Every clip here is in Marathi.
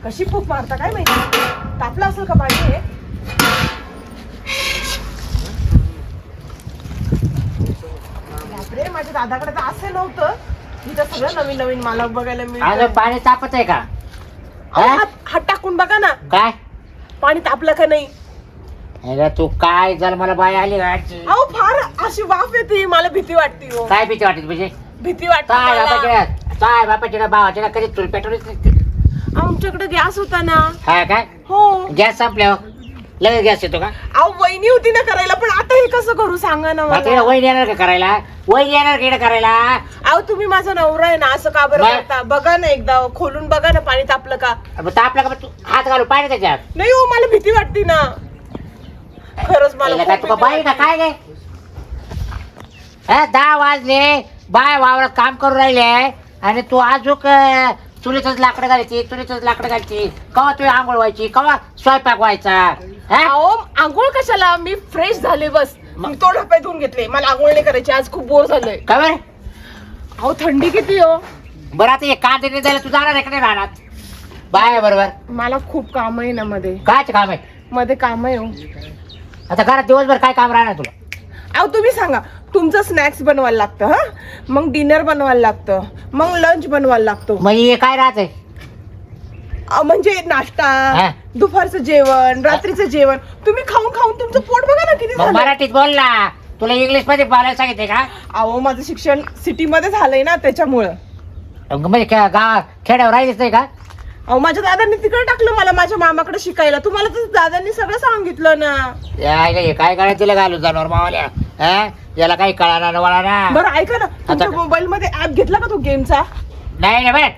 कशी फूक मारता काय माहिती, तापलं असेल का पाणी हे? बापरे, माझ्या दादाकडे तर असे नव्हतं. इथं सगळं नवीन नवीन मला बघायला अगं मिळतं. पाणी तापत आहे का? हात टाकून बघा ना, काय पाणी तापलं का नाही. अरे तू काय जर मला बाय आली गाडची अहो फार अशी वाफ येते, मला भीती वाटते हो. काय भीती वाटत म्हणजे? भीती वाटते काय मला. बापाच्या काय बापाच्या भावाच्या कधी चूल पेटवलीच नसते. आमच्याकडे गॅस होता ना. हा काय हो. गॅस संपल्यावर लगेच गॅस येतो का? अहो वहिनी होती ना करायला, पण आता हे कसं करू सांगा ना आता मला. वैन येणार का करायला? वैन येणार का करायला? अहो तुम्ही माझा नवरा आहे ना, असं का बरं मग? करता? बघा ना एकदा खोलून बघा ना, पाणी तापलं का तापला का? तू हात घालू पाणी त्याच्यात. नाही. हो मला भीती वाटते ना, खरंच मला काय खूप तुका भीती बाई का वाटते. काय काय? 10 वाजले, बाय वावरात काम करून राहिले आणि तू आजूक चुलीतच लाकडं घालायची, चुलीतच लाकडं घालायची. कवा तू आंघोळ व्हायची, कवा स्वयंपाक व्हायचा? हा? अहो आंघोळ कशाला, मी फ्रेश झाले बस. मग? मी तोंड हात धुवून घेतले, मला आंघोळ नाही करायची, आज खूप बोर झालंय. का बरं? अहो थंडी किती हो. बरं आता हे कांदे नाही द्यायला तू जाणार आहे का नाही राहणार बाय? बरोबर. मला खूप काम आहे ना मध्ये कायच काम आहे? मध्ये काम आहे हो. आता घरात दिवसभर काय काम राहणार तुला? अहो तुम्ही सांगा, तुमचं स्नॅक्स बनवायला लागतं, हा मग डिनर बनवायला लागतं, मग लंच बनवायला लागतो. मग हे काय राहतंय? म्हणजे नाश्ता, हा. दुपारचं जेवण, रात्रीचं जेवण. तुम्ही खाऊन खाऊन तुमचं पोट बघा ना किती मग झालं. मराठीत बोल ना. तुला इंग्लिश मध्ये बोलायला सांगितले का? अहो माझं शिक्षण सिटी मध्ये झालंय ना, त्याच्यामुळं. म्हणजे गाव खेड्यावर राहिलीच नाही का? अहो माझ्या दादांनी तिकडे टाकलं मला, माझ्या मामाकडे शिकायला. तुम्हाला तर दादांनी सगळं सांगितलं ना. यायला हे काय करायचं तिला घालून जाणार मावाल्या? हा? याला काही कळणार वळा ना. बरं ऐका ना, तुमच्या आता- मोबाईल मध्ये ऍप घेतला का तो गेमचा? नाही ना बरं,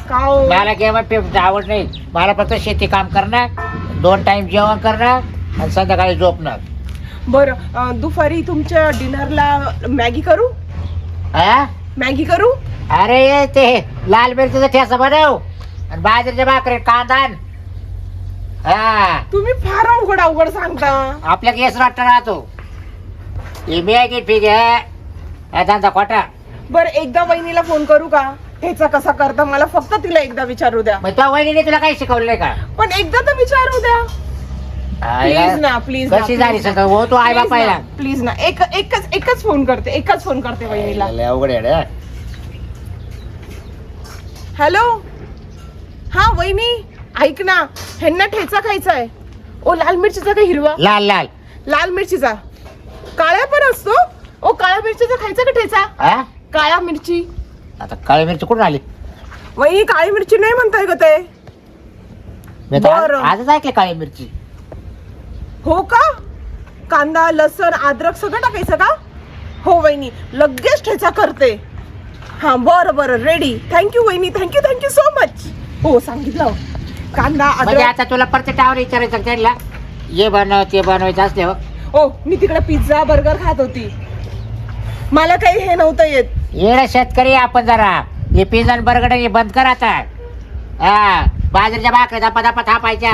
का हो? मला गेम आवड नाही. मला फक्त शेती काम करणं, 2 टाइम जेवण करणं आणि संध्याकाळी झोपणं. बरं दुपारी तुमच्या डिनरला मॅगी करू? हा? मॅगी करू? अरे ते लाल मिरचीचा ठेसा बनव आणि बाजरीच्या भाकरी कांदा आण. हा, तुम्ही फार अवघड अवघड सांगता. आपल्या केस वाटत राहतो. हे मॅगी ठीक आहे, धंदा खोटा. बरं एकदा वहिनीला फोन करू का? ह्याचा कसा करता मला फक्त तिला एकदा विचारू द्या. मग तुझ्या वहिनीने तुला काही शिकवलंय का? पण एकदा तर विचारू द्या प्लीज ना, प्लीज. कशी झाली सगळं? हो तू आई बापायला प्लीज ना, एकच फोन करते वहिनीला. अवघड आहे. हॅलो, हा वहिनी ऐक ना, ह्यांना ठेचा खायचा आहे. ओ लाल मिरचीचा का हिरवा? लाल लाल. लाल मिरचीचा. काळ्या पण असतो. ओ काळ्या मिरचीचा खायचा का ठेचा? हा? काळ्या मिरची. आता काळी मिरची कुठून आली? वहिनी काळी मिरची नाही म्हणताय का ते? मी तर बरं. आजच ऐकले काळी मिरची. हो का? कांदा लसण अद्रक सगळं टाकायचं का? हो वहिनी, लगेच ठेचा करते. हा बरं बरं रेडी. थँक्यू वहिनी, थँक्यू सो मच. हो सांगितलं. कांदा म्हणजे अद्रक. आता तुला प्रत्येक टावर विचारायचं त्यांना ये बनव ते बनवायचं असले हो. ओ मी तिकडे पिझ्झा बर्गर खात होती, मला काही हे नव्हतं येत. येणं शेतकरी आपण जरा हे पिझ्झा बर्गर हे बंद कर आता. हा, बाजरीच्या भाकऱ्या दपा दपा थापायच्या,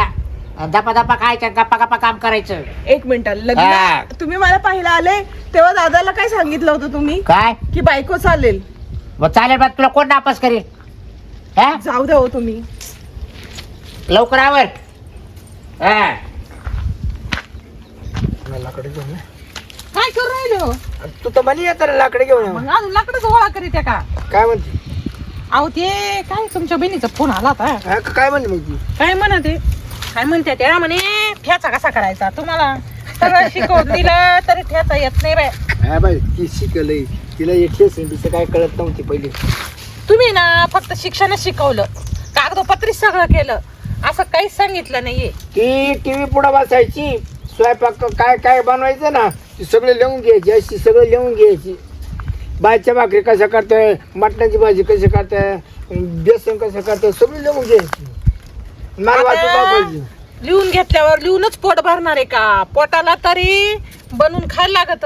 दपा दपा खायच्या, गप्पा गप्पा काम करायचं. एक मिनिट, हा. लग्न तुम्ही मला पाहायला आले तेव्हा दादाला काय सांगितलं होतं तुम्ही? काय? की बायको चालेल. मग चालेल, मग तुला कोण नापास करेल? हा, जाऊ द्या हो तुम्ही. लवकर आवर. हा, लाकडे घेऊन ये. काय करू राहिलो? तू तर मला येताना लाकडे घेऊन ये. मग अजून लाकडच गोळा करीत आहे का? काय म्हणते? अहो ते काय तुमच्या बहिणीचा फोन आला होता. हा, काय म्हणते मग ती? काय म्हणते? काय म्हणते त्या म्हणे ठ्याचा कसा करायचा तुम्हाला सगळं शिकवून दिलं तरी ठ्याचा येत नाही बाय. हा बाई, ती शिकलंय, तिला एकशे सेंटीचं काय कळत नव्हती पहिले. तुम्ही ना फक्त शिक्षणच शिकवलं, कागदोपत्री सगळं केलं, असं काहीच सांगितलं नाहीये. ती टीव्ही पुढे बसायची, स्वयंपाक काय काय बनवायचं ना ती सगळं लिहून घ्यायची, अशी सगळं लिहून घ्यायची. बाजच्या भाकरी कशा करताय, मटणाची भाजी कशी करताय, बेसन कसं करताय, सगळं लिहून घ्यायची. मला वाटतं आता पाहिजे. लिहून घेतल्यावर लिहूनच पोट भरणार आहे का? पोटाला तरी बनवून खायला लागत.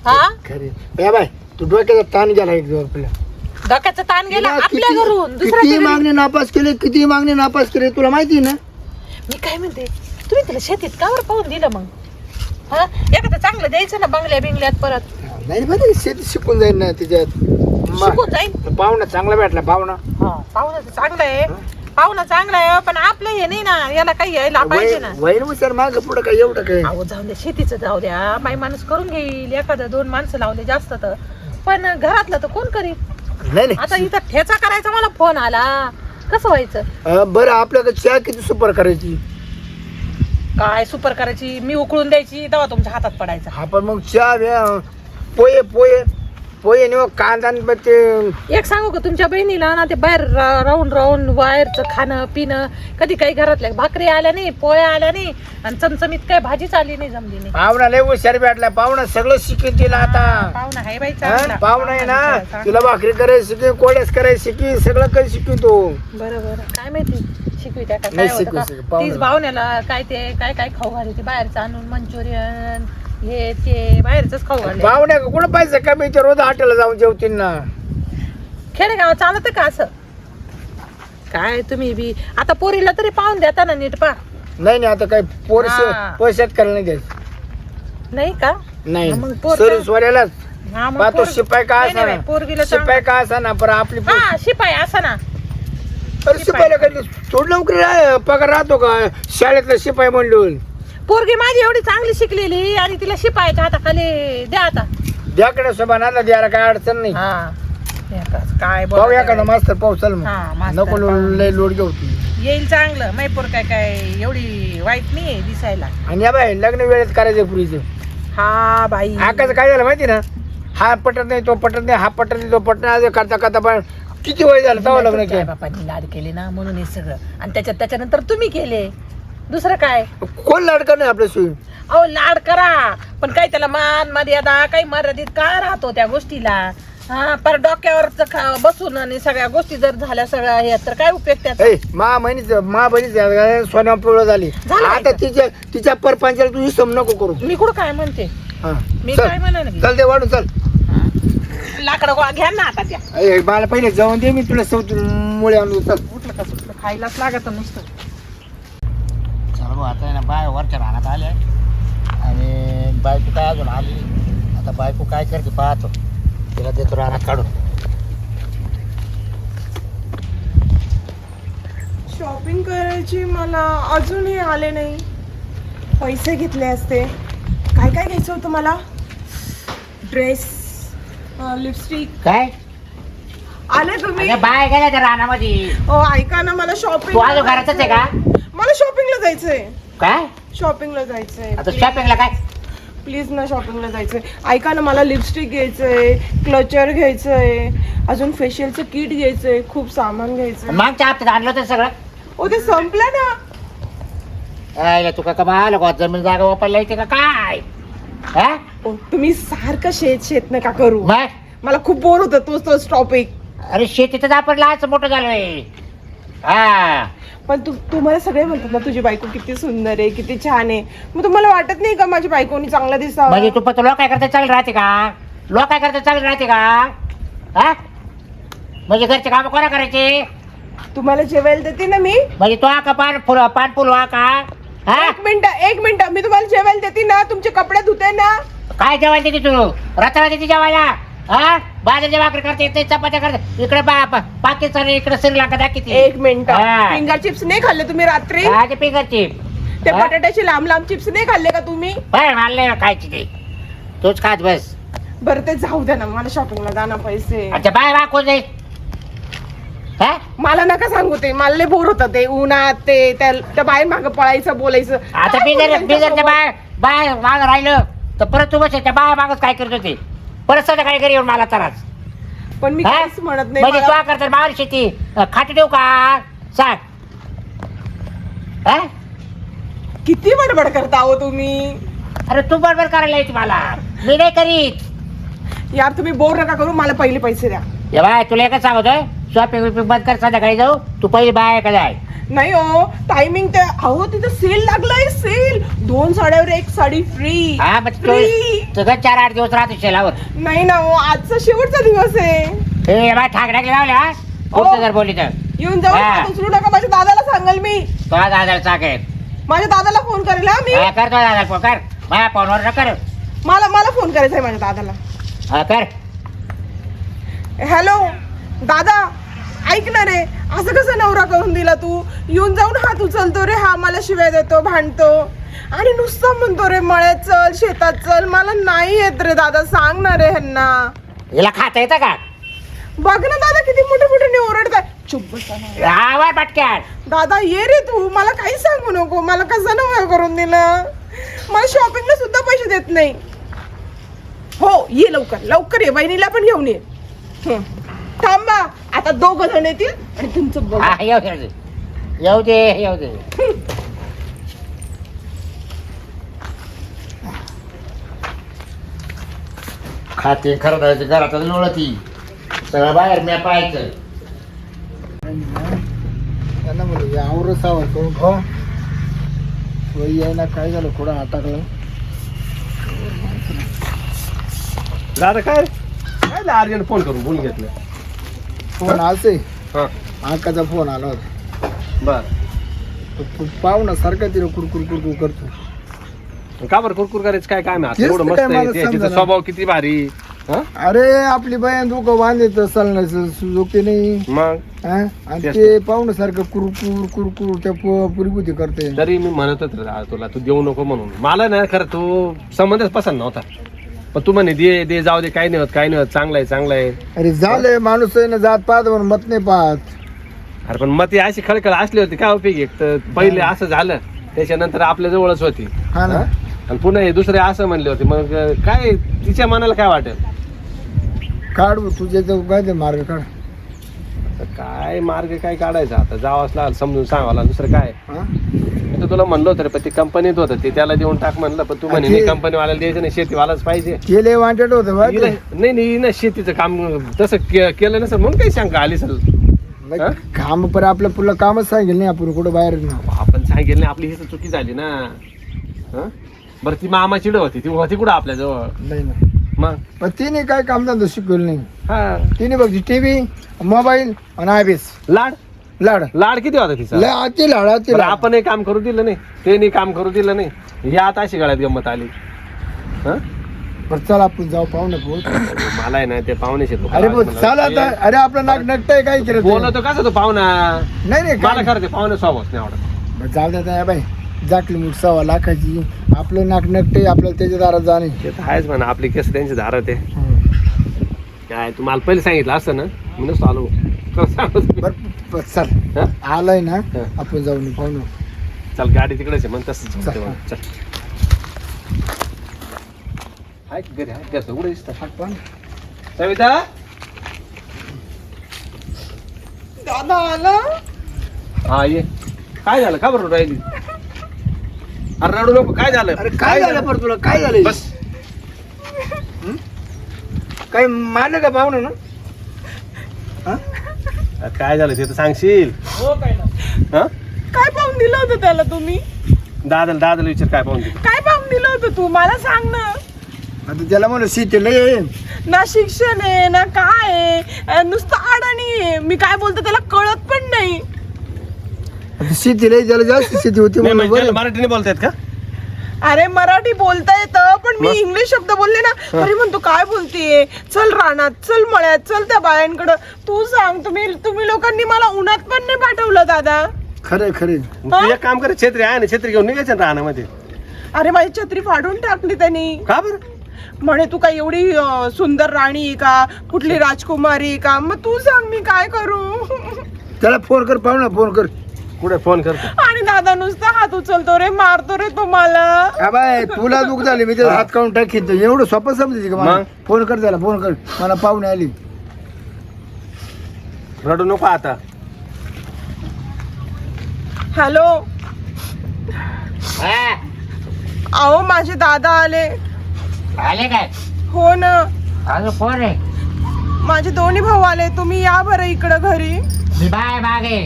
हा, खरे या बाय, तू डोक्याचा ताण गेला एक दिवस आपल्या. डोक्याचा ताण गेला आपल्या घरून किती दुसऱ्या. मागणी नापास केले, किती मागणी नापास केले तुला माहिती ना? मी काय म्हणते, तुम्ही तिला शेतीत का बरं पाहून दिलं मग? हा, एखादं चांगलं द्यायचं ना बंगल्या बिंगल्यात परत. नाही बरं, शेती शिकून जाईल ना तिच्यात. शिकून जाईल. पाहुणा चांगला भेटला पाहुणा. हा, पाहुणं तर चांगलं आहे, पाहुणा चांगला आहे पण आपलं हे नाही ना, याला काही यायला पाहिजे ना. वैर विचार माग पुढं काय एवढं काय अहो जाऊ द्या, शेतीचं जाऊ द्या, बाई माणूस करून घेईल, एखादं 2 माणसं लावले जास्त तर, पण घरातलं तर कोण करील. नाही आता इथं ठेचा करायचा मला फोन आला, कसं व्हायचं. नाही बरं आपल्याकडे चहा किती सुपर करायची. काय सुपर करायची, मी उकळून द्यायची तेव्हा तुमच्या हातात पडायचा. हा पण मग चहा पोहे पोहे पोहे नाही कांदा आणि मग ते एक सांगू का, तुमच्या बहिणीला ना ते बाहेर राहून राहून बाहेरचं खाणं पिणं, कधी काही घरातल्या भाकरी आल्या नाही, पोळ्या आल्या नाही, आणि चमचमीत काय भाजीच आली नाही, जमली नाही. पाहुणा लय हुशार भेटला. पाहुणा सगळं शिकेल तिला आता. पाहुणा आहे बाई हा? चांगला. पाहुणा आहे ना, चांगला. तिला भाकरी करायला शिकेल, कोड्यास करायला शिकेल, सगळं काही शिकेल तो. बरं बरं, काय माहिती शिकवी त्या का नाही काय शिकू, होतं शिकू, का. पाहुण्याला. तीच भावण्याला काय ते काय काय खाऊ घाली ती, बाहेरचं आणून मंचुरियन हे ते बाहेरच खाऊ घालले. पाहुण्या कुठं पैसे कमी ते रोज हॉटेलला जाऊन जेवतील ना. खेडेगाव चालत का असं. काय तुम्ही बी आता पोरीला तरी पाहून देता ना नीट पा. नाही नाही आता काय पोर हा. पैशात करायला नाही द्यायचं. नाही का. नाही मग पोर- सर स्वऱ्यालाच हा, मग पाहतो पोर- शिपाई का नाही, असा नाही, पोरगीला ना शिपाई का असा ना पण आपली हा शिपाई असं ना. अरे शिपाईला काही थोडी नोकरी पगार राहतो का शाळेतला शिपाई म्हणून. पोरगी माझी एवढी चांगली शिकलेली आणि तिला शिपायच्या हाताखाली द्या आता. द्याकडे सोबा ना द्यायला काय अडचण नाही. हा काय पाहू बोलायचं एखादा बाई. मास्तर पाहू चल हा, मग मास्तर नको पाहू. लय लोड घेऊ तू. येईल चांगलं मैपोर काय काय एवढी वाईट नाही दिसायला. आणि या बाई लग्न वेळेत करायचं पुरीचं. हा बाई आकाचं काय झालं माहिती ना, हा पटत नाही तो पटत नाही, हा पटत नाही तो पटत नाही, करता करता पण किती वय झालं तेव्हा लग्न केलं. बापांनी लाड केले ना म्हणून हे सगळं, आणि त्याच्यानंतर तुम्ही केले. दुसरं काय. कोण लाडकं नाही आपल्या सोयी. अहो लाड करा पण काही त्याला मान मर्यादा काही मर्यादित काय राहतो त्या गोष्टीला. हा पर डोक्यावर बसून आणि सगळ्या गोष्टी जर झाल्या सगळ्या हे तर काय उपयोग त्याचा. मा बहिणीच सोन्या पिवळं झाली. झालं आता तिच्या परपंचाला तुझी सम नको करू. मी कुठं काय म्हणते. हा. मी चल. काय म्हणा ना, चल ते वाढून चल. लाकडं गोळा घ्या ना आता त्या. मला पहिले जाऊन दे, मी तुला सौत मुळे आणू. चल उठलं का सुटलं खायलाच लागत नुसतं. चल भाऊ आता आहे ना बाय वरच्या रानात आले आणि बायको काय अजून आली. आता बायको काय करते पाहतो, तिला देतो रानात काढून. शॉपिंग करायची, मला अजूनही आले नाही. पैसे घेतले असते. काय काय घ्यायचं होतं मला. Dress, lipstick. काय आले तुम्ही. अरे बाय गेल्या त्या रानामध्ये. ऐका ना, मला तू शॉपिंग अजून घरातच आहे का. मला शॉपिंगला जायचंय. काय शॉपिंगला जायचंय. आता शॉपिंगला काय. प्लीज ना, शॉपिंगला जायचंय. ऐका ना, मला लिपस्टिक घ्यायचंय, क्लचर घ्यायचंय, अजून फेशियलचं किट घ्यायचंय, खूप सामान घ्यायचंय. मागच्या हप्त्यात आणलं होतं सगळं. ओ ते संपलं ना. अरे तू का कमाल जमीन जागा वापरला येते का काय. हा ओ, तुम्ही सारखं शेत नका करू. मग मला खूप बोर होतं तोच टॉपिक. अरे शेतीतच आपण लहानच मोठं झालोय. हा पण तुम्हाला सगळे म्हणतात ना, तुझी बायको किती सुंदर आहे, किती छान आहे. मग तुम्हाला वाटत नाही का माझी बायकोनी चांगला दिसावं. म्हणजे तू पण लोक काय करता चांगली राहते का. लोक काय करता चांगली राहते का. हा म्हणजे घरचे काम कोणा करायचे. तुम्हाला जेवायला देते ना मी. म्हणजे तो का पान फुल वा का. हा एक मिनिट, मी तुम्हाला जेवायला देते ना, तुमचे कपडे धुते ना. काय जेवायला देते तू. रताळा देते जेवायला. हा बाजरीची भाकरी करते येते, चपात्या करते इकडे पाकिस्तान इकडे श्रीलंका दाखवते. एक मिनिट, हा. फिंगर चिप्स नाही खाल्ले तुम्ही रात्री. काय ते फिंगरची ते बटाट्याचे लांब लांब चिप्स नाही खाल्ले का तुम्ही. बाय मानले खायची ते तूच खात बस. बरं ते जाऊ द्या ना, मला शॉपिंगला जा ना पैसे. अच्छा बाय बा कोण जाईल. हा मला नका सांगू ते, मला लय बोर होतं ते उन्हात ते त्या बाहेर मागं पळायचं बोलायचं. आता काय बोलू बिगरच्या त्यांच्यासोबत? बाय माग राहिलं तर परत तू बस त्या बाय मागच काय करत होते. परत संध्याकाळी घरी येऊन मला त्रास. पण मी हा? काहीच म्हणत नाही. म्हणजे मला- तू करतात मावली शेती खाटी देऊ का सांग. हा? किती बडबड करता हो तुम्ही. अरे तू बरोबर करायला येते मला, मी नाही करीत. यार तुम्ही बोर नका करू, मला पहिले पैसे द्या. ये बाय तुला एकच सांगतोय, शॉपिंग विपिंग बंद कर, संध्याकाळी जाऊ. तू पहिली बाय का जाय. नाही हो, टायमिंग ते अहो तिथं सेल लागलाय. सेल 2 साड्यावर 1 साडी फ्री. हा मग फ्री. तुझं 4-8 दिवस राहतो शेलावर. नाही ना हो, आजचा शेवटचा दिवस आहे. हे बाय ठाकडाकी लावले हा पुढचं जर बोलली तर येऊन जाऊ हा. उचलू नका. माझ्या दादाला सांगाल मी. तो दादाला चाकेल. माझ्या दादाला फोन करेल हा मी. हा कर तो दादा फोन कर. माझ्या फोनवर न कर. मला फोन करायचा आहे माझ्या दादाला. हा कर. हॅलो दादा, ऐक ना रे, असं कसं नवरा करून दिला तू? येऊन जाऊन हात उचलतो रे हा, मला शिव्या देतो, भांडतो आणि नुसतं म्हणतो रे मळ्यात चल, शेतात चल. मला नाही येत रे दादा, सांग ना रे ह्यांना. हिला खाता येतं का? बघ ना दादा किती मोठे मोठे ओरडताय. चुप बसा ना. आवाज पटक्यात. दादा ये रे तू, मला काही सांगू नको. मला कसं नवरा करून दिलं? मला शॉपिंगला सुद्धा पैसे देत नाही. हो ये लवकर लवकर ये, बहिणीला पण घेऊन ये. थांबा, आता 2 जण येतील आणि तुमचं बघ. हा, येऊ दे येऊ दे येऊ दे. खाते खरं करायचं घरातच लोळती सगळं बाहेर मी पाहायचं. त्यांना म्हणलं आवर सावर करून खा. यायला काय झालं, थोडं अटकलं. दादा काय काय अर्जंट फोन करून बोलून घेतलं. फोन असे हा अंकाचा फोन आला होता. बर पाहू ना सारखा तिला कुरकुर कुरकुर करतो. का बरं कुरकुर करायचं काय काम आहे आता? तेच एवढं तर मस्त काय मला आहे ते, तिचा समजेना. स्वभाव किती भारी. हा अरे आपली बयान दुखं बांधत चालण्याचं सुजोके नाही. मग हा? आणि तेच ते पाहू सारखं कुरकुर कुरकुर त्या पुरगुती करते. तरी मी म्हणतच रे तुला, तू देऊ नको म्हणून. मला ना खरं तू संबंधच पसंत नव्हता, पण तू म्हणे दे दे जाऊ दे, काही नाही होत काही नाही होत, चांगलं आहे चांगलं आहे. अरे झालंय माणूस आहे ना, जात पाहत म्हणून मत नाही पाहत. अरे पण मग ती अशी खळखळ असली होती काय उपयोग? एक तर पहिले असं झालं, त्याच्यानंतर आपल्या जवळच होती हा ना. आणि पुन्हा हे दुसरे असं म्हणले होते. मग काय तिच्या मनाला काय वाटेल? काढ तुझ्या काय ते मार्ग काढ. आता काय मार्ग काय काढायचा? आता जावंच लागलं, समजून सांगावं दुसरं काय. हा? मी तर तुला म्हणलो होतं रे, पण ती कंपनीत होतं ते त्याला देऊन टाक म्हणलं, पण तू म्हणे ते- कंपनीवाल्याला द्यायचं नाही, शेतीवालाच पाहिजे. केले वांटेड होतं बा ते. नाही नाही ना, शेतीचं काम तसं केलं नसेल म्हणून काही शंका आली सर. मग काम पर आपलं पुढलं कामच सांगेल नाही आपण कुठं बाहेर ना. आपण सांगेल नाही, आपली ही तर चुकी झाली ना. हं? बरं ती मामा चिड होती, ती होती कुठं आपल्या जवळ? नाही ना. मग पण तिने काय कामधंदा शिकवलं नाही. हा तिने बघ टीव्ही मोबाईल आणि आयबीएस लाड लाड लाड किती होता तिचा? लय अति लाड अति बरं, लाड. आपणही काम करू दिलं नाही, ते नाही काम करू दिलं नाही. ही आता अशी गळ्यात गंमत आली. हं? बरं चल आपण जाऊ पाहू ना भाऊ. मला आहे ना ते पाहुणे शेतो. अरे भाऊ चल आता. अरे आपलं नाक नकटय काय केलं ते? बोलतो कसा तो पाहुणा? नाही नाही मला काय खरं ते पाहुणे स्वभावच नाही आवडत. बरं, जाऊ द्या बाई. जाकली मूठ 1.25 लाखाची आपलं नाक नकटय, आपल्याला त्याच्या दारात जाणे. ते तर आहेच म्हणा, आपली केस त्यांची धारात आहे. काय तू मला पहिले सांगितलं असतं ना, मी नसतो आलो. खरं सांगतो तुला. बरं चल हं? आलाय ना, हं. आपण जाऊन पाहू ना. चल गाडी तिकडेच आहे, मग तसंच चल. जाऊ. चल हाय घरी हाय घरचं उघडं दिसतं. पण सविता दादा आला. हा ये. काय झालं? का बरं राहिली? अरे रडू नको. काय झालं? अरे काय झालं पर तुला? काय झालं? बस. काही मारलं का पाहुणं ना? अरे काय झालं ते तर सांगशील. हो काय ना. हा काय पाहून दिलं होतं त्याला तुम्ही? दादाला विचार काय पाहून दिलं. काय पाहून दिलं होतं तू? मला सांग ना. आता त्याला म्हणून शेतीला ये. ना शिक्षण आहे ना काय आहे, नुसतं अडाणी आहे. मी काय बोलतो त्याला कळत पण नाही. आता शेतीला ये, ज्याला जास्त शेती होती नाही, म्हणून म्हणजे बरं. मराठीने बोलतायत का? अरे मराठी बोलता येतं, पण मी मग? इंग्लिश शब्द बोलले ना तरी म्हणतो काय बोलतीये. चल रानात, चल मळ्यात, चल त्या बायांकडं. तू सांग, तुम्ही लोकांनी मला उन्हात पण नाही पाठवलं दादा. खरे खरे. मग तू एक काम कर, छत्री आहे ना, छत्री घेऊन निघायचं ना रानामध्ये. अरे माझी छत्री फाडून टाकली त्यांनी. का बरं? म्हणे तू काय एवढी सुंदर राणी आहे का, कुठली राजकुमारी आहे का? मग तू सांग मी काय करू? त्याला फोन कर, पाहुणा फोन कर. कुठे फोन करतो? आणि दादा नुसता हात उचलतो रे, मारतो रे तुम्हाला. बाय तुला दुःख झाले, मी त्याला हात काढून टाकीन. एवढं सोपं समजायचं का मला? मग? फोन कर त्याला, फोन कर. मला पाहुणे आली. रडू नको आता. हॅलो, हा, अहो माझे दादा आले. आले काय? हो ना, अजून कोण आहे? माझे दोन्ही भाऊ आले. तुम्ही या बरं इकडं घरी. मी बाय मागे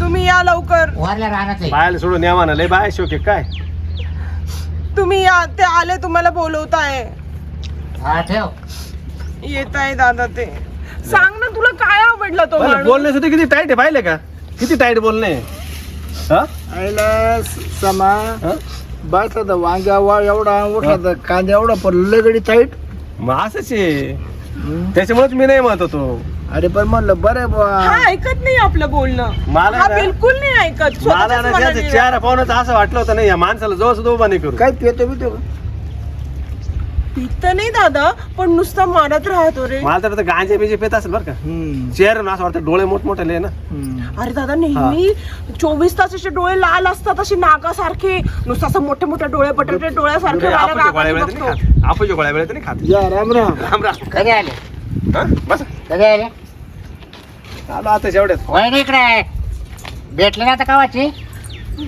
तुम्ही या लवकर. वरल्या राहणार आहे. बायला सोडून या म्हणा, लय बाय शोके काय. तुम्ही या, ते आले तुम्हाला बोलवताय. हा ठेव. येत आहे दादा ते. सांग ना तुला काय आवडलं तो माणूस? बोलणे सुद्धा किती टाईट आहे, पाहिले का? किती टाईट बोलणे. हा? आईला समा हा? बस आता वांग्या वा एवढा उठला, कांदा एवढा पण लगडी टाईट. मग असंच आहे, त्याच्यामुळेच मी नाही म्हणत होतो. अरे पण म्हणलं बरं बुवा. हा ऐकत नाही आपलं बोलणं. मला हा ना- बिलकुल नाही ऐकत. मला स्वतःच्याच ना मनाने त्याचं चेहरा पाहूनच असं वाटलं होतं नाही या माणसाला जवळ सुद्धा उभा नाही करू. काय पितो बितो का? पित नाही दादा, पण नुसता मारत राहतो रे. मला तर गांजे बिजे पेत असेल बरं का. चेहरा असं वाटतं डोळे मोठमोठे ना. अरे दादा नेहमी 24 तासाचे डोळे लाल असतात असे नागासारखे, नुसतं असं मोठे मोठे डोळे बटाटे डोळ्यासारखे मला आपूच्या गोळ्या रागाने वेळेत नाही बघतो. खात. आपूच्या गोळ्या वेळेत नाही खात. या राम राम. राम राम. कधी आले हा? बस कधी आले आलो आता शेवट्यात. वय नाही इकडे भेटले ना आता कावाची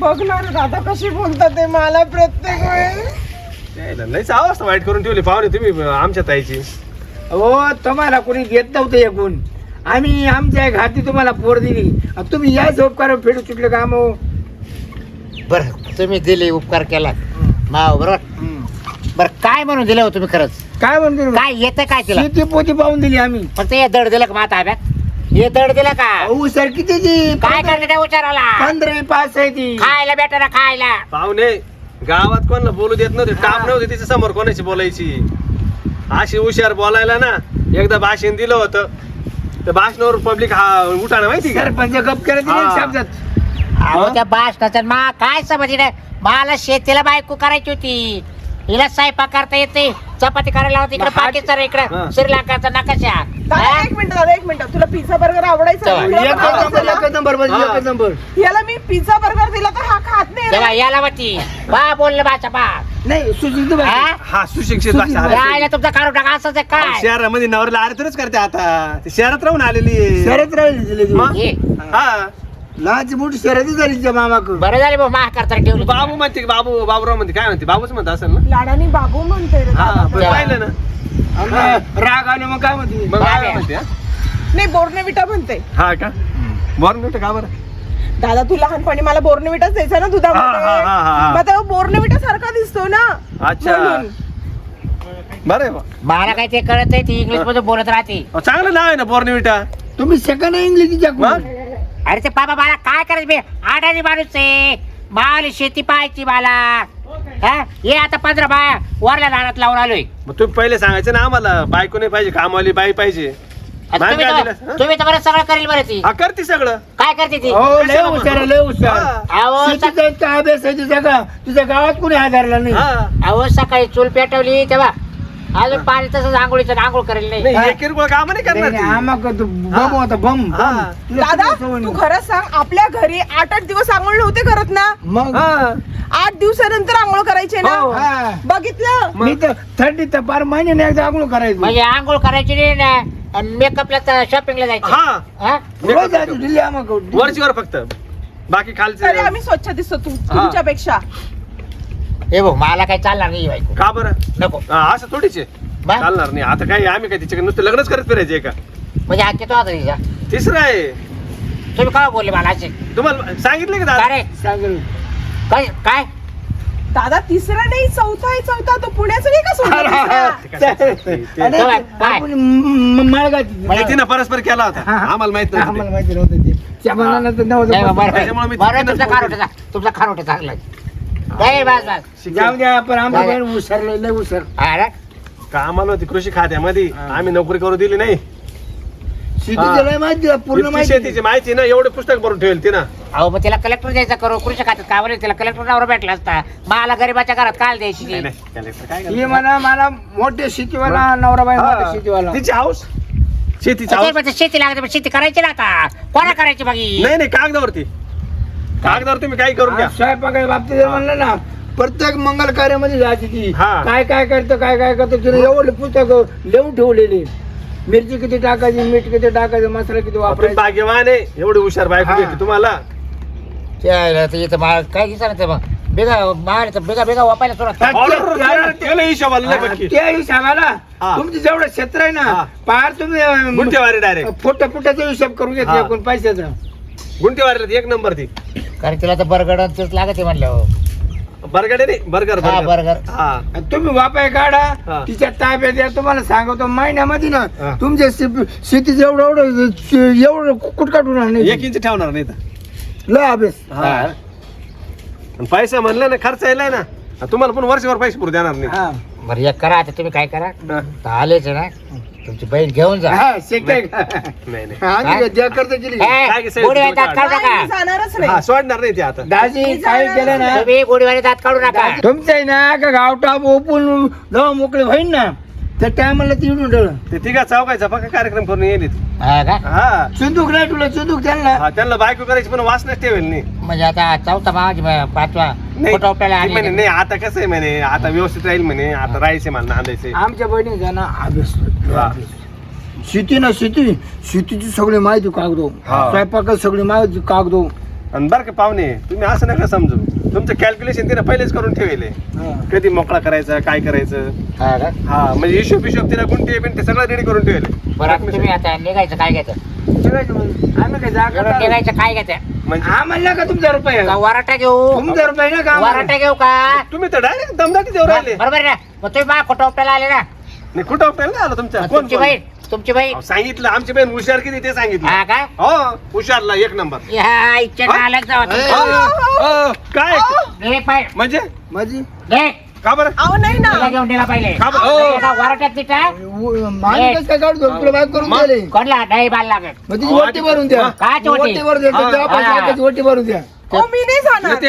बघ ना रे दादा कशी बोलतात ते मला प्रत्येक वेळेस. यायला लईच अवस्था वाईट करून ठेवली पाहुणे तुम्ही आमच्या ताईची. हो तुम्हाला कोणी घेत नव्हतं एकूण. आम्ही आमच्या घाटी तुम्हाला पोर दिली आणि तुम्ही या उपकार फेडू चुकले का मग. बरं तुम्ही दिले उपकार केला माव बरोबर. बरं काय म्हणून दिलं हो तुम्ही खरंच काय म्हणतो काय येतं काय तिला शेती पोती पाहून दिली आम्ही. फक्त हे दड दिलं का माता आब्यात हे दड दिलं का अहो सर किती काय करते त्या विचाराला 15 आहे ती. खायला भेटा ना खायला पाहुणे गावात कोणाला बोलू देत नव्हते. टाप नव्हते तिच्या समोर कोणाची बोलायची. अशी हुशार बोलायला ना एकदा भाषण दिलं होतं त्या भाषणावर पब्लिक हा उठाणं माहिती का. सरपंच गप करत हा. शब्दात. अहो त्या बास मा काय समज मला शेतीला बायको करायची होती हिला स्वयंपाक करता येते चपाती करायला होती इकडे पाकिस्तान हा. इकडे श्रीलंकाचा नकाशा दादा हा? एक मिनिट दादा, एक मिनिट. तुला पिझ्झा बर्गर आवडायचा चला, तुला एकच आवडायचा नंबर ना? एकच नंबर म्हणजे हा. एकच नंबर. याला मी पिझ्झा बर्गर दिला तर हा खात नाही रे. तेव्हा याला होती बा बोललं बाचा बा नाही सुशिक्षित भाषा. हा? हा सुशिक्षित भाषा आहे. यायला तुमचा काढू टाका असंच आहे काय शहरामध्ये नवऱ्याला आरतरच करते आता. ती शहरात राहून आलेली आहे. शरद राहिली दिली ती. मग? हे, हा लहानची मोठी शरदी झाली तिच्या मामाक. बरं झाले भाऊ मा करता ठेवली बाबू म्हणते की बाबू बाबूराव म्हणते काय म्हणते बाबूच म्हणत असेल ना. लाडानी बाबू म्हणते रे हा दादा. पण पाहिलं ना. राग आले मग काय म्हणते. मग काय म्हणते हा? नाही बोर्नविटा म्हणते. हा का बरं का बरं. दादा तू लहानपणी मला बोर्नविटाच द्यायचा ना हा, दुधामध्ये. हा, हा, हा. मग आता बोर्नविटा सारखा दिसतो ना. अच्छा. म्हणून. बरं आहे बा. मला काय ते कळत नाही ती इंग्लिश मध्ये बोलत राहते अहो, चांगलं नाव आहे ना बोर्नविटा. तुम्ही सेकंड इंग्लिशच्या मग अरे ते बाबा मला काय करायचं बे आडानी माणूस आहे मला शेती पाहायची मला हा ये आता 15 बाया वरल्या रानात लावून आलोय मग तुम्ही पहिले सांगायचं ना आम्हाला बायको नाही पाहिजे कामवाली बाई पाहिजे. आता बाई काय दिलं? तुम्ही तर बरं सगळं करेल बरं ती हा करते सगळं. काय करते ती हो लय हुशार आहे, लय हुशार. हा. अहो शेतीचा इतका अभ्यास आहे तिचा का तुझ्या गावात कोणी आधारला नाही. हा. अहो सकाळी चूल पेटवली तेव्हा अजून पाणी तसंच आंघोळीचं आंघोळ करेल नाही नाही हे किरकोळ काम नाही करणार नाही, ती. आम्हाला तो बम होता बम हा. तुला दादा सवय तू नाही. खरंच सांग आपल्या घरी 8-8 दिवस आंघोळ नव्हते करत ना. मग हा. 8 दिवसानंतर आंघोळ करायचे ना. हो. हा. बघितलं. मी तर 30 तर बार महिन्याने एकदा आंघोळ करायचं. म्हणजे आंघोळ करायची नाही ना मेकअपला शॉपिंगला जायचं हा हा? रोज आधी दिली आम्हाला. वरचीवर फक्त बाकी तरी खालचं आम्ही स्वच्छ दिसतो तुमच्यापेक्षा. हे भाऊ मला काही चालणार नाही बायको का बरं. नको हा, असं थोडीच आहे. बा? चालणार नाही आता काय आम्ही काय तिच्याकडे नुसतं लग्नच करत फिरायचे का. म्हणजे हा किती होता तिचा तिसरं आहे. तुम्ही काय बोलले मला असे तुम्हाला सांगितलं का दादा. अरे सांगेल. काय काय दादा तिसरा नाही चौथा आहे. चौथा तो पुण्याचं नाही का सोडलं तिसरा? ते कशाचं असते ते. आणि काय? आपण माळगाची. म्हणजे तिनं परस्पर केला होता हा, हा. आम्हाला माहित नव्हतं आम्हाला ते. माहिती नव्हतं ते. त्या मनानं तर नव्हतं. नाही बाबा, त्याच्यामुळे मी बरं तिकीटच तुमचा खारोटा चांगला नाही बस बस जाऊ द्या पण आम्हाला नाही. पण हुशार लय हुशार. अरे कामाला होती कृषी खात्यामध्ये आम्ही नोकरी करू दिली नाही. शेतीचं लय माहिती आहे, पूर्ण इतकी माहिती शेतीची माहिती ना एवढे पुस्तक भरून ठेवेल ती ना. अहो मग तिला कलेक्टर द्यायचा करू कृषी खात्यात का बरं तिला कलेक्टर नावर भेटला असता मला गरीबाच्या घरात काल द्यायची ती? नाही, नाही, कलेक्टर काय ही करणार? म्हणा मला मोठे शेतीवाला नवरा बाई मोठा हा. शेतीवाला. तिची हाऊस शेतीची ते हाऊस. म्हणते शेती लागते पण शेती करायची ना आता कोणा करायची बघी नाही नाही कागदावरती कागदावर तुम्ही काही करून घ्या. स्वयंपाकाच्या बाबतीत जर म्हणलं ना प्रत्येक मंगल कार्यामध्ये जायची ती हा. काय काय करतं काय काय करतं तिने एवढे पुस्तक लिहून ठेवलेली. मिरची किती टाकायची मीठ किती टाकायचं मसाला किती तुम्ही वापरायचा. भाग्यवान आहे एवढी हुशार बायको हा. भेटली तुम्हाला. इथं मला काय दिसत मग बेगा मार बेगा बेगा वापायला सुरुवात केलं हिशोबाला लय पक्की. त्या हिशोबाला हा. तुमचं जेवढं क्षेत्र आहे हा. ना पार तुम्ही गुंठेवारी डायरेक्ट फुटाचा हिशोब करून घेतला हा. एकूण पैशाचा. गुंठेवारीला एक नंबर ती. कारण तिला तर बर्गर तेच लागत आहे म्हणलं बर्गर नाही बर्गर हा, बर्गर. हा आणि तुम्ही वापाय काढा हा. तिच्या ताब्यात द्या. तुम्हाला सांगतो महिन्यामध्ये ना हा. तुमच्या शेतीचं एवढं एवढं एवढं कुटकाटून नाही 1 इंच ठेवणार नाही तर. लय अभ्यास. हा. आणि पैसा म्हणलं ना खर्च यायलाय ना तुम्हाला पण वर्षभर पैसे पुरू देणार नाही. हा बरं एक करा आता तुम्ही काय करा हा. तर आलेच आहे ना तुमची बहीण घेऊन जा हा शक्य आहे का? नाही नाही आम्ही ज्या करता केली ए, काय केलं? गोडीवाले दात काढू नाही, मी नका जाणारच हा नाही सोडणार नाही ते आता दाजी काय केलं ना तुम्ही गोडीवाले दात काढू नका तुमचं आहे ना का गावटाप ओपून जेव्हा मोकळे होईन ना त्या टायमाला ती उडून ठेवलं ते तिघा चौकायचा पक्का कार्यक्रम करून येईल हा का हा चुंदूक नाही तुला चुंदूक त्यांना हा त्यांना बायको करायची पण वासनाच ठेवेल नाही म्हणजे आता चौथा मावाची पाचवा नाही फोटो आपल्याला ती म्हणे, आणले नाही आता कसं आहे म्हणे आता व्यवस्थित राहील म्हणे आता राहायचे मला नांदायचे आमच्या बहिणीचा ना अभ्यास हा. शेती ना शेतीची सगळी माहिती कागदो हा. स्वयंपाकात सगळी माहिती कागदो आणि बरं का पाहुणे तुम्ही असं नका समजू तुमचं कॅल्क्युलेशन तिने पहिलेच करून ठेवले कधी मोकळा करायचा काय करायचं हा का हा म्हणजे हिशोब तिला गुंटे बिंटे सगळं रेडी करून ठेवले बरं आता तुम्ही आता निघायचं काय घ्यायचं आम्ही काय जागा निघायचं काय घ्यायचं म्हणजे आम्हाला का तुमचा रुपये का वराटा घेऊ तुमचा रुपये ना का वराटा घेऊ का तुम्ही तर डायरेक्ट दमदाटी देऊ राहिले बरोबर ना मग तुम्ही मला फोटो आपल्याला आले ना नाही कुठं नाही आलं तुमच्या कोण तुमची बहीण तुमची बहीण अहो, सांगितलं आमची बहीण हुशार किती ते सांगितलं हा का हो हुशारला एक नंबर ह्या इच्छा नालक जावा काय पाय म्हणजे माझी का बरं अहो नाही ना तिला घेऊन निघा पहिले का बरं? वराट्यात तिचा माझी कसं काय काढतो तुला बाहेर करून मग? दिले कोणला नाही बाल लागत मग तिची वट्टी भरून द्या काय वट्टी? वट्टी भरून द्या हा. तेव्हा पैसे लाखाची वट्टी भरून द्या हो मी नाही जाणार मग ते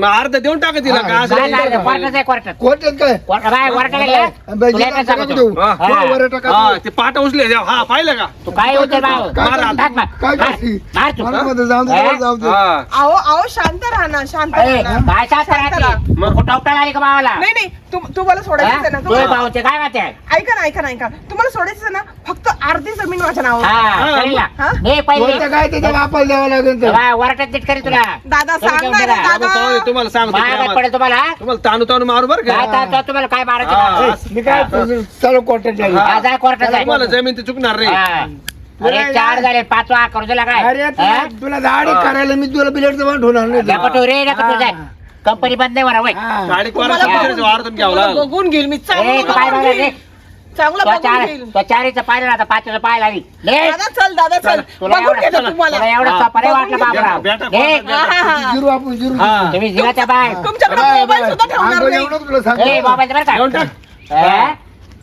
अर्ध देऊन टाका तिला का असं नाही, नाही? नाही, कोर्टात आहे कोर्टात कोर्टात काय बाय वराट्याला गेला बाई, तुला जिथं एकच सांगतो. देऊ. हा. किंवा वर टाका. हा ते पाठ उचले हा पाहिलं का तू काय होते भाऊ काय मार करते? टाक मार. काय मार. करते? मार तू. मला मध्ये जाऊ दे, हा? जाऊ दे. हा अहो शांत राहा ना शांत ए, राहा ना. काय शास्त्र राहते? मग? कुठं उपटायला आली का भावाला नाही नाही तुम्हाला सोडायचं आहे ना तुझे तुम्हाला भाऊचे काय माहिती आहे ऐका ना ऐका ना ऐका तुम्हाला सोडायचं आहे ना फक्त अर्धी जमीन माझ्या नावावर हा करेल ना. हा? नाही पहिले कोणतं काय त्याच्या बापाला द्यावं लागेल तर बाय, वराट्यात नीट करी तुला दादा तुम्ही सांग घेऊन ना रे, गेला. बाबा, पाहुणे, दादा तुम्हाला सांगतो मागात तुम्हाला पडेल तुम्हाला ताणू ताणू मारू बरं काय का तर तुम्हाला काय मारायचं हा. ना? मी काय चालू कोर्टात जाईल हा. हा, जाय कोर्टात जाय. तुम्हाला जमीन ते चुकणार नाही हा. अरे चार झाले पाचवा करू दिला काय अरे हा? तुला दाढी करायला मी तुला बिलेटचं वाट होणार नाही नको ठेवू रे नको ठेवू जाय कंपनी बंद नाही म्हणा वय हा. गाडी तुम्हाला वाढतून घ्यावं तुम्हाला लागलं. बघून घेईल मी ए, चांगलं तू काय बघून बघा घेईल रे? चांगलं तो बघून घेईल चारीचं पाहिलं ना आता पाचचं पाहायला आली ले. दादा चल तुला बघून घेतो तुला तुम्हाला एवढं हा. सोपं नाही वाटलं बघून बाबराव बेटा, ले. बेटा, हा, हा, हा. जिरू आपण जिरू हा. तुम्ही जिवाच्या बाय तुमच्याकडे मोबाईल सुद्धा ठेवणार नाही एवढं तुला ए सांगतो मोबाईल बरं घेऊन का टाक. हा?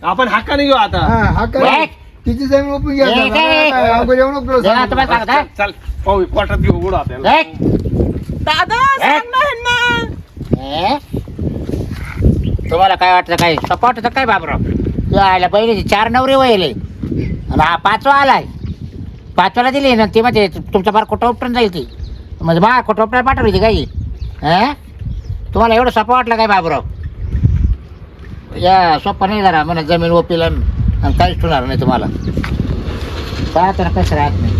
आपण हक्काने घेऊ आता हा हा ए. काय तिची जमीन ओपून घ्या ए, ए, ए. एवढं तुला जेव्हा सांगतो. तुम्हाला सांगता चल पाहू कोर्टात घेऊ उडू आपल्याला ए. दादा सांग ना ह्यांना ए? तुम्हाला काय वाटतं काय सोपं वाटतं काय बाबराव तू आयला बहिणीचे 4 नवरे वयले आणि हा 5वा आलाय 5व्याला दिली ना ती म्हणजे तुमच्या बार कुठं उपटून जाईल ती म्हणजे बा कुठं उपटायला पाठवली ती काही हा तुम्हाला एवढं सोपं वाटलं काय बाबराव या सोपं नाही जरा म्हणा जमीन ओपीला आणि काहीच ठेवणार नाही तुम्हाला काय तर कसं राहत नाही